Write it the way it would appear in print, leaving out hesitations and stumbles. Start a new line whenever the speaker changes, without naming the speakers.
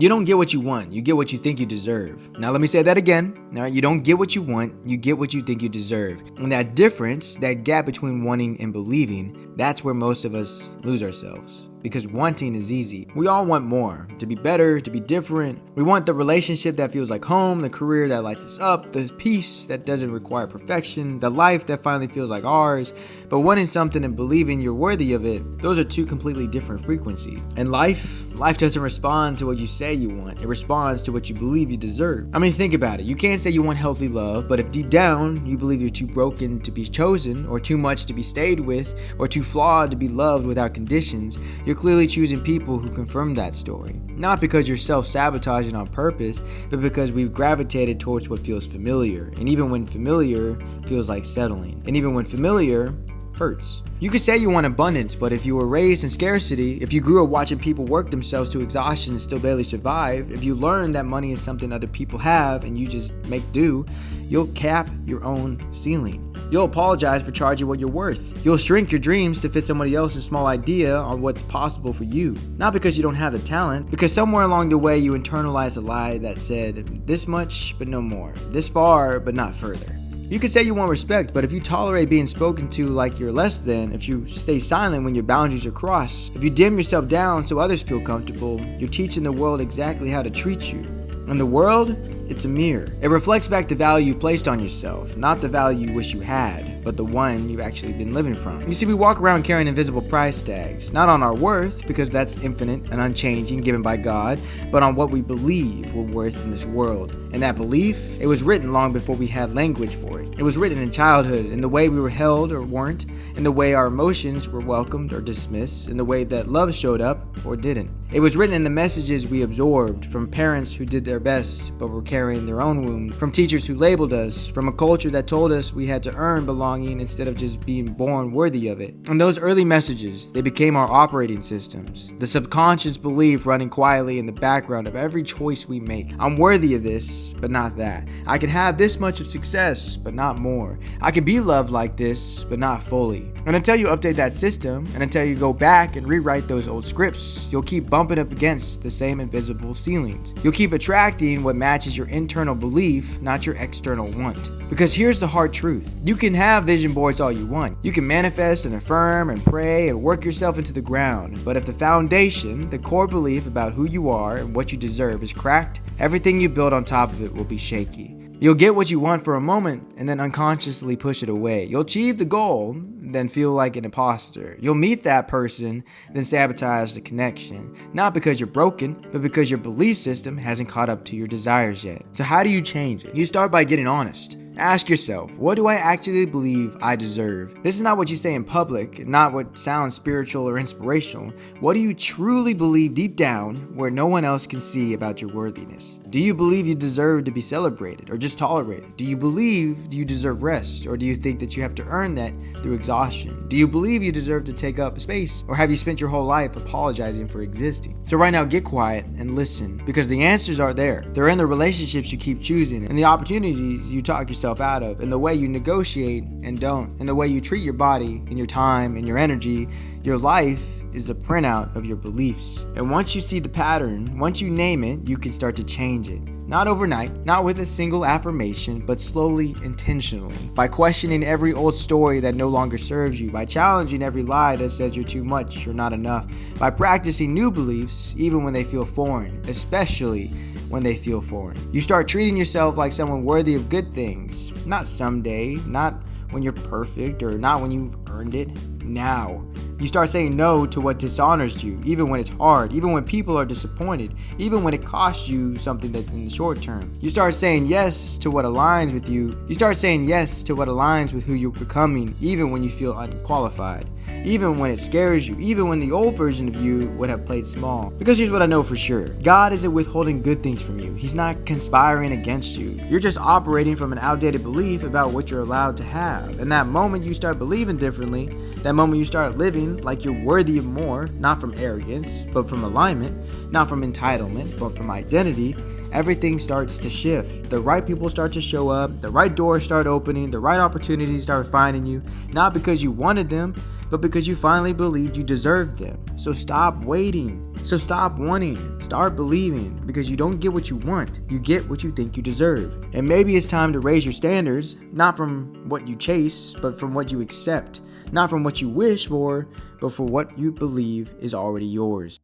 You don't get what you want, you get what you think you deserve. Now let me say that again. All right, you don't get what you want, you get what you think you deserve. And that difference, that gap between wanting and believing, that's where most of us lose ourselves. Because wanting is easy. We all want more, to be better, to be different. We want the relationship that feels like home, the career that lights us up, the peace that doesn't require perfection, the life that finally feels like ours. But wanting something and believing you're worthy of it, those are two completely different frequencies. And life doesn't respond to what you say you want. It responds to what you believe you deserve. I mean, think about it. You can't say you want healthy love, but if deep down you believe you're too broken to be chosen, or too much to be stayed with, or too flawed to be loved without conditions, you're clearly choosing people who confirm that story. Not because you're self-sabotaging on purpose, but because we've gravitated towards what feels familiar. And even when familiar feels like settling. And even when familiar hurts. You could say you want abundance, but if you were raised in scarcity, if you grew up watching people work themselves to exhaustion and still barely survive, if you learn that money is something other people have and you just make do, you'll cap your own ceiling. You'll apologize for charging what you're worth. You'll shrink your dreams to fit somebody else's small idea on what's possible for you. Not because you don't have the talent, because somewhere along the way you internalized a lie that said, this much but no more, this far but not further. You could say you want respect, but if you tolerate being spoken to like you're less than, if you stay silent when your boundaries are crossed, if you dim yourself down so others feel comfortable, you're teaching the world exactly how to treat you. And the world, it's a mirror. It reflects back the value you placed on yourself, not the value you wish you had, but the one you've actually been living from. You see, we walk around carrying invisible price tags, not on our worth, because that's infinite and unchanging, given by God, but on what we believe we're worth in this world. And that belief, it was written long before we had language for it. It was written in childhood, in the way we were held or weren't, in the way our emotions were welcomed or dismissed, in the way that love showed up or didn't. It was written in the messages we absorbed from parents who did their best but were carrying their own wound, from teachers who labeled us, from a culture that told us we had to earn belonging instead of just being born worthy of it. And those early messages, they became our operating systems, the subconscious belief running quietly in the background of every choice we make. I'm worthy of this, but not that. I can have this much of success, but not more. I can be loved like this, but not fully. And until you update that system, and until you go back and rewrite those old scripts, you'll keep bumping up against the same invisible ceilings. You'll keep attracting what matches your internal belief, not your external want. Because here's the hard truth. You can have vision boards all you want. You can manifest and affirm and pray and work yourself into the ground. But if the foundation, the core belief about who you are and what you deserve is cracked, everything you build on top of it will be shaky. You'll get what you want for a moment and then unconsciously push it away. You'll achieve the goal, then feel like an imposter. You'll meet that person, then sabotage the connection. Not because you're broken, but because your belief system hasn't caught up to your desires yet. So how do you change it? You start by getting honest. Ask yourself, what do I actually believe I deserve? This is not what you say in public, not what sounds spiritual or inspirational. What do you truly believe deep down where no one else can see about your worthiness? Do you believe you deserve to be celebrated or just tolerated? Do you believe you deserve rest, or do you think that you have to earn that through exhaustion? Do you believe you deserve to take up space, or have you spent your whole life apologizing for existing? So right now, get quiet and listen, because the answers are there. They're in the relationships you keep choosing and the opportunities you talk yourself out of, and the way you negotiate and don't, and the way you treat your body and your time and your energy. Your life is the printout of your beliefs. And once you see the pattern, once you name it, you can start to change it. Not overnight, not with a single affirmation, but slowly, intentionally. By questioning every old story that no longer serves you, by challenging every lie that says you're too much or not enough, by practicing new beliefs even when they feel foreign, especially when they feel foreign. You start treating yourself like someone worthy of good things, not someday, not when you're perfect, or not when you've earned it. Now. You start saying no to what dishonors you, even when it's hard, even when people are disappointed, even when it costs you something that in the short term. You start saying yes to what aligns with you. You start saying yes to what aligns with who you're becoming, even when you feel unqualified, even when it scares you, even when the old version of you would have played small. Because here's what I know for sure. God isn't withholding good things from you. He's not conspiring against you. You're just operating from an outdated belief about what you're allowed to have. And that moment you start believing differently, that moment you start living like you're worthy of more, not from arrogance, but from alignment, not from entitlement, but from identity, everything starts to shift. The right people start to show up, the right doors start opening, the right opportunities start finding you, not because you wanted them, but because you finally believed you deserved them. So stop waiting. So stop wanting. Start believing, because you don't get what you want. You get what you think you deserve. And maybe it's time to raise your standards, not from what you chase, but from what you accept. Not from what you wish for, but for what you believe is already yours.